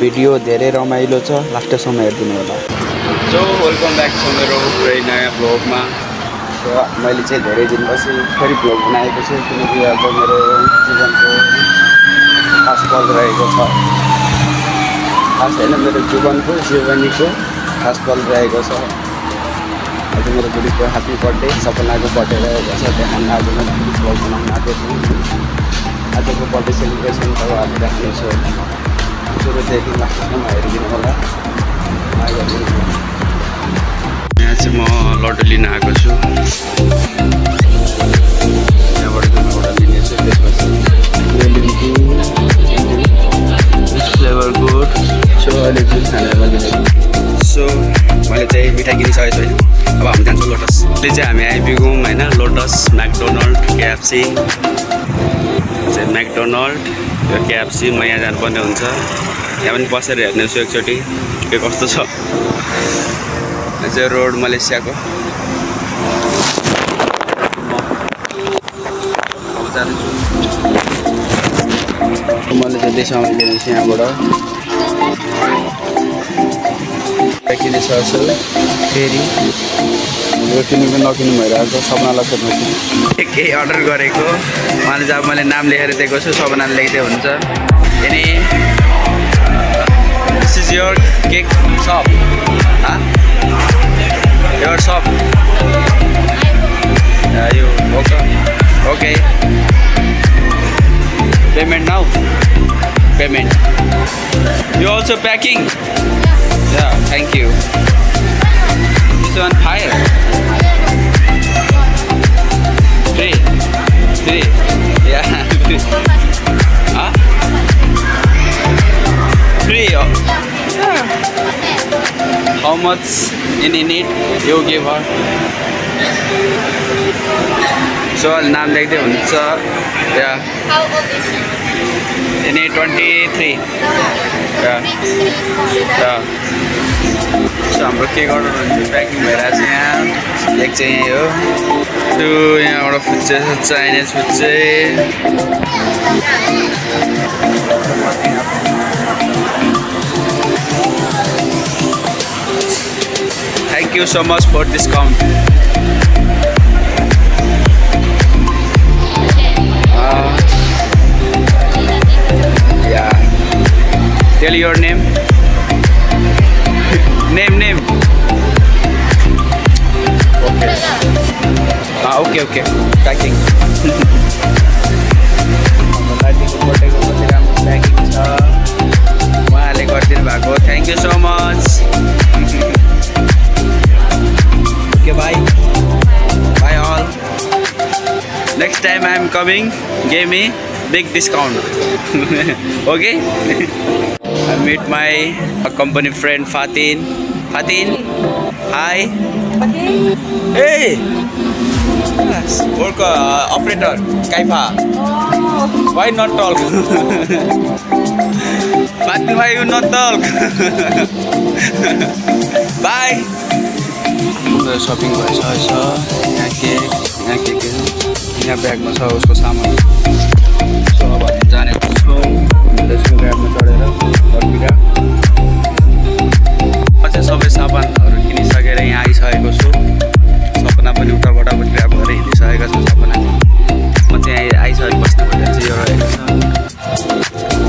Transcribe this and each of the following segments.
Video धेरै रमाइलो छ, लास्टसम्म हेरिदिनु होला। सो वेलकम ब्याक छ मेरो नयाँ ब्लगमा। मैले चाहिँ धेरै दिनपछि फेरि ब्लग बनाएको छु, किनकि अब मेरो जीवनको खास पल रहेको छ। खास होइन, मेरो जीवनीको खास पल रहेको छ। आज मेरो बुढीको ह्याप्पी बर्थडे, सपनाको बर्थडे रहेको छ। त्यहाँ आज म ब्लग बनाउन आएको छु। आजको बर्थडे सेलिब्रेसन तपाईँहरूले राख्नेछु। सुरुदेखि लास्टसम्म हेरिदिनु होला। यहाँ चाहिँ म लड्डु लिन आएको छु। त्यहाँबाट चाहिँ म एउटा लिनेछु। त्यसपछि फ्लेभर गुड सो अहिले जुन खानामा लिनेछु। सो मैले चाहिँ मिठाई किनिसकेको छु होइन। अब हामी जान्छौँ लोटस। अहिले चाहिँ हामी आइपुग्यौँ होइन, लोटस, म्याकडोनल्ड, केएफसी। म्याकडोनल्ड यो केएफसी म यहाँ जानुपर्ने हुन्छ। यहाँ पनि बसेर हेर्नेछु एकचोटि के कस्तो छ। यो चाहिँ रोड मलेसियाको। अब जान्छु मैले चाहिँ त्यही सामान किनेछु यहाँबाट। किनिसकेको छु फेरि यो किनेको नकिन्नु भइरहेको छ। सपनालाई सोध्नु केही अर्डर गरेको उहाँले चाहिँ अब मैले नाम लेखेर दिएको छु। सबनाले लेख्दै हुन्छ। अनि this is your cake shop, your shop यो okay payment now payment you also packing या thank you this one fire three yeah free yeah. How much in it you give her? So नाम लेख्दै हुन्छ या। How old is she? In 23 yeah. So हाम्रो के गर्नु packing भइरहेको छ यहाँ। एक चाहिँ यही हो। त्यो यहाँबाट फुच्चे Chinese फुच्चे। Thank you so much for discount. Yeah. Tell your name. Name. Okay. Okay. Packing. Packing छ उहाँले गरिदिनु भएको। Thank you so much. Okay, bye all. Next time I am coming, give me big discount. Okay. I meet my company friend Fatin. Hi. Hey. Yes, work operator Kaifa. Why not talk? Fatin, why you not talk? Bye. Shopping भइसकेछ। यहाँ के यहाँ ब्यागमा छ उसको सामान। So अब हामी जाने छौँ गाडीमा चढेर फर्किँदा। म चाहिँ सबै सामानहरू किनिसकेर यहाँ आइसकेको छु। सपना पनि उताबाट ग्राब गरेर हिँडिसकेको छ। सपना म चाहिँ आइसकेको बस्ने भएर चाहिँ यो रहेको छ।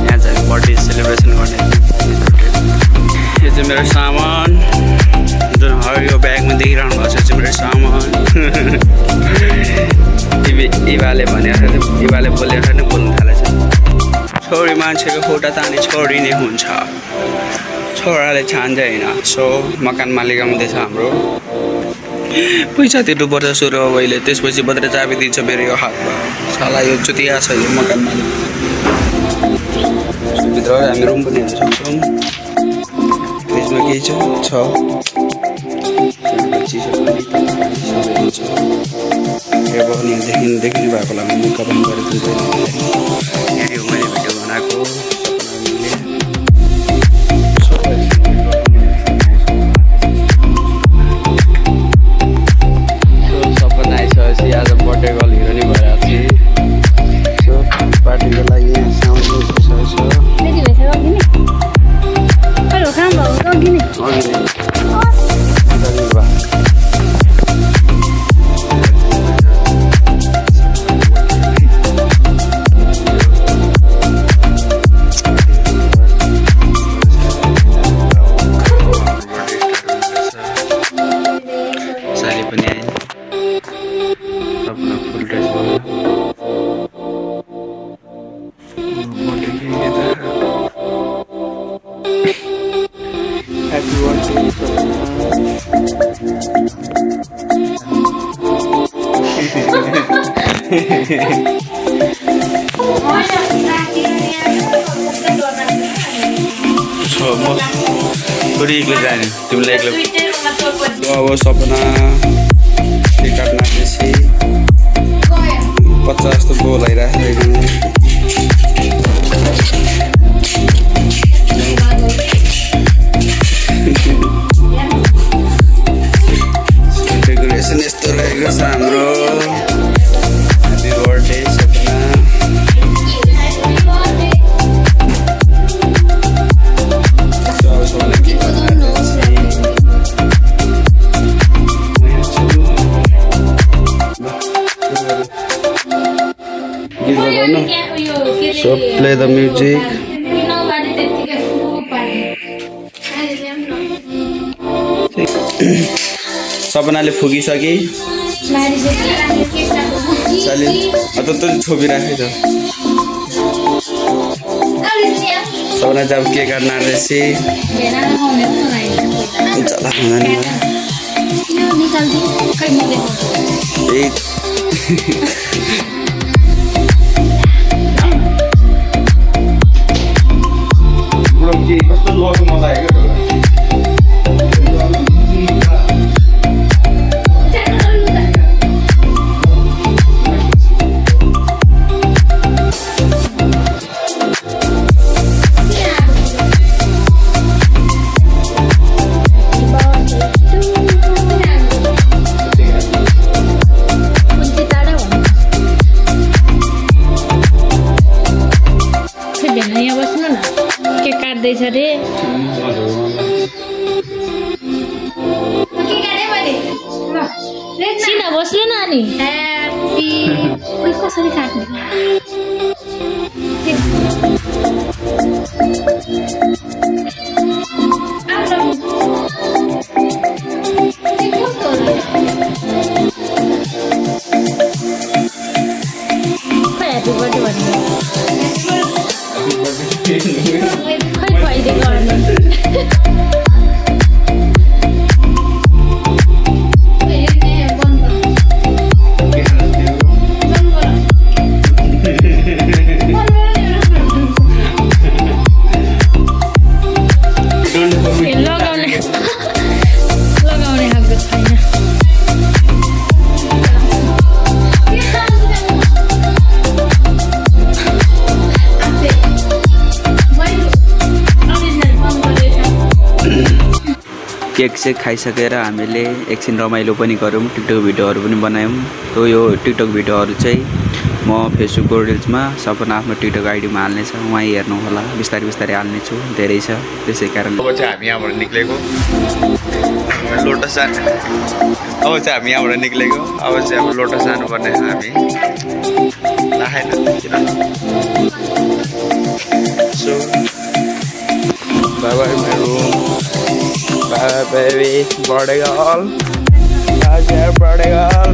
यहाँ चाहिँ बर्थडे सेलिब्रेसन गर्ने। यो चाहिँ मेरो सामान जुन यो ब्यागमा देखिरहनु भएको छ चाहिँ मेरो सामान। इभाले बोलेर नै बोल्नु थालेछ। छोरी मान्छेको खुट्टा तान्ने छोरी नै हुन्छ, छोराले छान्दैन। सो मकान मालिक आउँदैछ हाम्रो। पैसा तिर्नुपर्छ सुरु अहिले, त्यसपछि मात्रै चाबी दिन्छ मेरो यो हातमा। साला यो चुतिया छ यो मकान मालिक। भित्र हामी रुम पनि हेर्न सक्छौँ। फ्रिजमा केही छ चिसो पनि छ। टेबल पनि देखिनु भएको होला। मुख पनि गरेको छु। यहाँ मैले भिडियो बनाएको सपना आइसकेपछि आज बर्थडे गर्ल हिरो नै भइरहेको थिएँ। सो पार्टीको लागि साउन्ड थोड़ी एक्लै जाने तिमीलाई एक्लै अब सपना टिकट नाचेपछि 50 जस्तो गोल आइरहेको डेकोरेसन यस्तो रहेको छ हाम्रो happy birthday Sapna So play the music. सपनाले फुकिसके चल्यो त छोपिराखेछ सपना जब केक काट्न आएपछि चला कस्तो लगेको मलाई रे सिना बस्नु नानी ह्यापी कसरी काट्ने ह्यापी बर्थडे भन्नु केक चाहिँ खाइसकेर हामीले एकछिन रमाइलो पनि गऱ्यौँ टिकटक भिडियोहरू पनि बनायौँ तो यो टिकटक भिडियोहरू चाहिँ म फेसबुकको रिल्समा सपना आफ्नो टिकटक आइडीमा हाल्नेछ उहाँ हेर्नु होला बिस्तारै बिस्तारै हाल्नेछु धेरै छ त्यसै कारण अब चाहिँ हामी यहाँबाट निक्लेको लोटस जानु अब चाहिँ हामी यहाँबाट निक्लेको अब चाहिँ अब लोटस जानुपर्ने हामी लाखेन सो बाई बाई मेरो Bye baby, birthday girl. How's your birthday girl?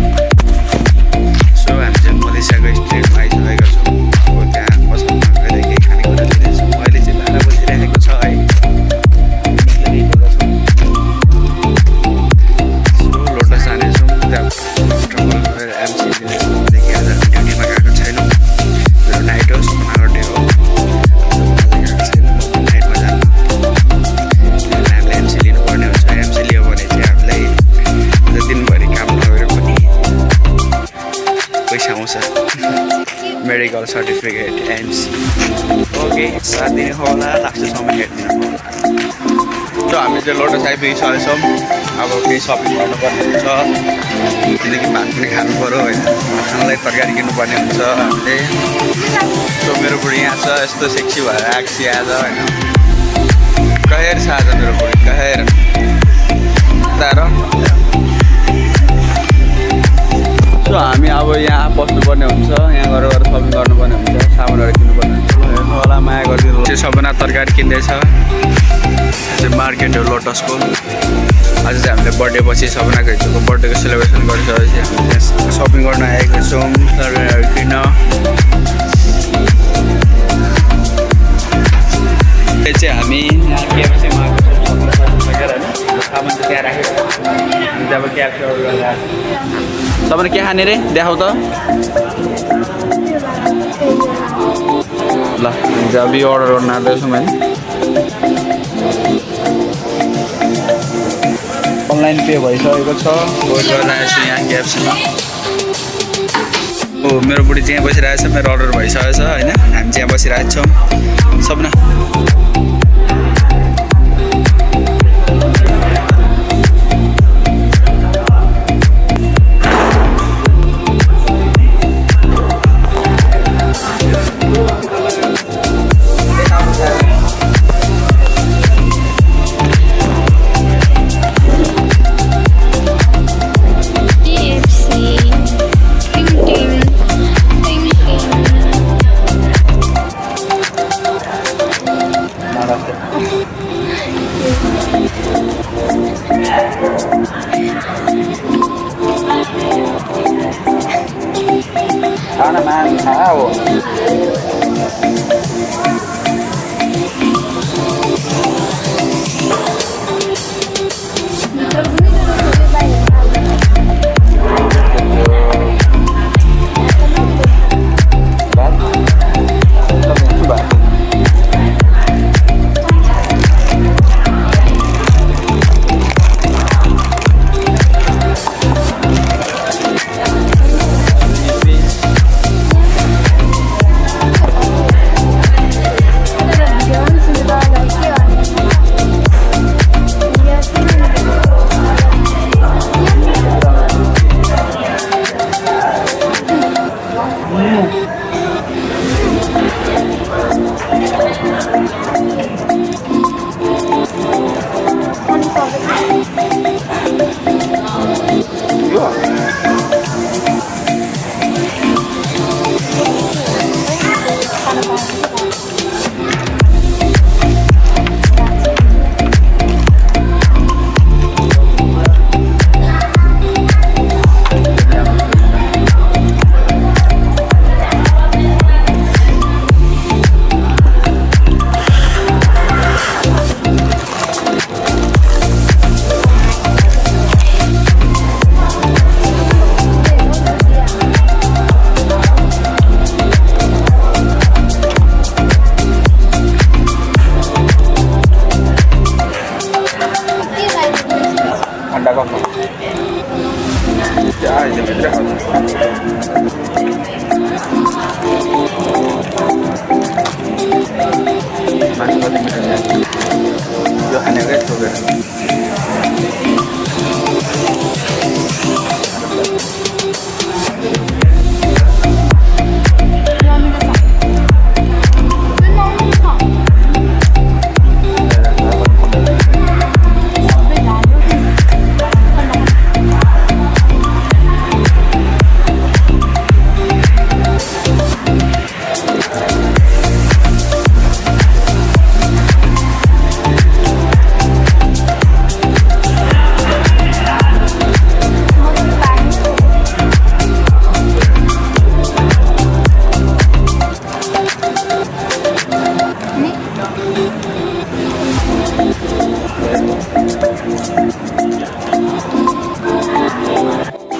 So I'm just Malaysiaको स्ट्रिटमा आइसकेको छु अब त्यहाँ पसलमा गएर केही खानेकुरा लिँदैछु अहिले चाहिँ 12 बजिरहेको छ है सो लोटस जानेछौँ त्यहाँ ट्रबल गरेर एमसी लिनेछौँ किनकि आज ड्युटीमा गएको छैनौँ मेरो नाइट हो सपनाको डे हो मेडिकल सर्टिफिकेट एम्स ओके साथ दिने होला लास्टसम्म हेरिदिनु होला सो हामी चाहिँ लोटस आइपुगिसकेछौँ अब केही सपिङ गर्नुपर्ने हुन्छ किनकि भात पनि खानु पऱ्यो होइन खानालाई तरकारी किन्नुपर्ने हुन्छ हामीले सो मेरो बुढी यहाँ छ यस्तो सेक्सी भएर आएको छ आज होइन कहेर छ आज मेरो बुढी कहेर तार सो हामी अब यहाँ बस्नुपर्ने हुन्छ यहाँ गएर सपिङ गर्नुपर्ने हुन्छ सामानहरू किन्नुपर्ने हुन्छ हेर्नु होला माया गरिदिनु चाहिँ सबैजना तरकारी किन्दैछ चाहिँ मार्केट हो लोटसको आज चाहिँ हामीले बर्थडे पछि सबैजनाको हिजोको बर्थडेको सेलिब्रेसन गरिसकेपछि हामी सपिङ गर्न आएको छौँ तरकारीहरू किन्न यो चाहिँ हामी क्याफेमा आएको छौँ सकेर होइन सामान चाहिँ त्यहाँ राखेको हामी चाहिँ अब क्याफे अर्डर गरेर सबैले के खाने रे देखाउ त ल जाबी अर्डर गर्न आउँदैछु मैले अनलाइन पे भइसकेको छ वेट गरिरहेको छु यहाँ क्याप्समा ओ मेरो बुढी चाहिँ बसिरहेछ मेरो अर्डर भइसकेको छ हैन हामी चाहिँ बसिरहेको छौँ सबना Ana man, how?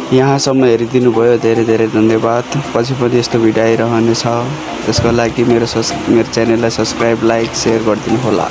यहाँसम्म हेरिदिनु भयो धेरै धेरै धन्यवाद। पछि पनि यस्तो भिडियो आइरहनेछ, त्यसको लागि मेरो च्यानललाई सब्स्क्राइब, लाइक, सेयर गरिदिनु होला।